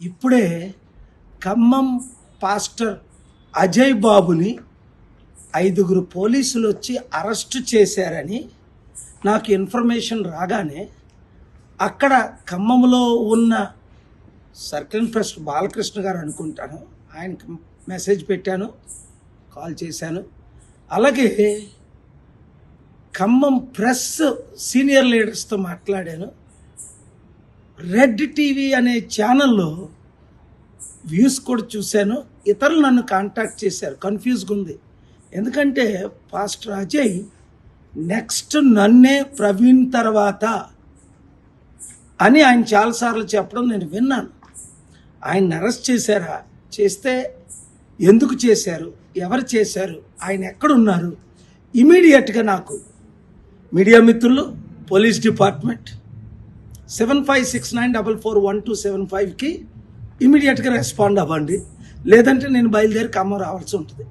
ఇప్పుడే ఖమ్మం పాస్టర్ అజయ్ బాబుని 5 పోలీసులు వచ్చి అరెస్ట్ చేశారని నాకు ఇన్ఫర్మేషన్ రాగానే అక్కడ ఖమ్మంలో ఉన్న సర్కిల్ ఇన్స్పెక్టర్ బాలకృష్ణ గారు అనుకుంటాను, ఆయనకి మెసేజ్ పెట్టాను, కాల్ చేశాను. అలాగే ఖమ్మం ప్రెస్ సీనియర్ లీడర్స్తో మాట్లాడాను. రెడ్ టీవీ అనే ఛానల్లో వ్యూస్ కూడా చూశాను. ఇతరులు నన్ను కాంటాక్ట్ చేశారు. కన్ఫ్యూజ్గా ఉంది, ఎందుకంటే పాస్టర్ అజయ్ నెక్స్ట్ నన్నే ప్రవీణ్ తర్వాత అని ఆయన చాలాసార్లు చెప్పడం నేను విన్నాను. ఆయన అరెస్ట్ చేశారా, చేస్తే ఎందుకు చేశారు, ఎవరు చేశారు, ఆయన ఎక్కడున్నారు, ఇమీడియట్గా నాకు మీడియా మిత్రులు, పోలీస్ డిపార్ట్మెంట్ 7569441275కి ఇమీడియట్గా రెస్పాండ్ అవ్వండి. లేదంటే నేను బయలుదేరి ఖమ్మం రావాల్సి ఉంటుంది.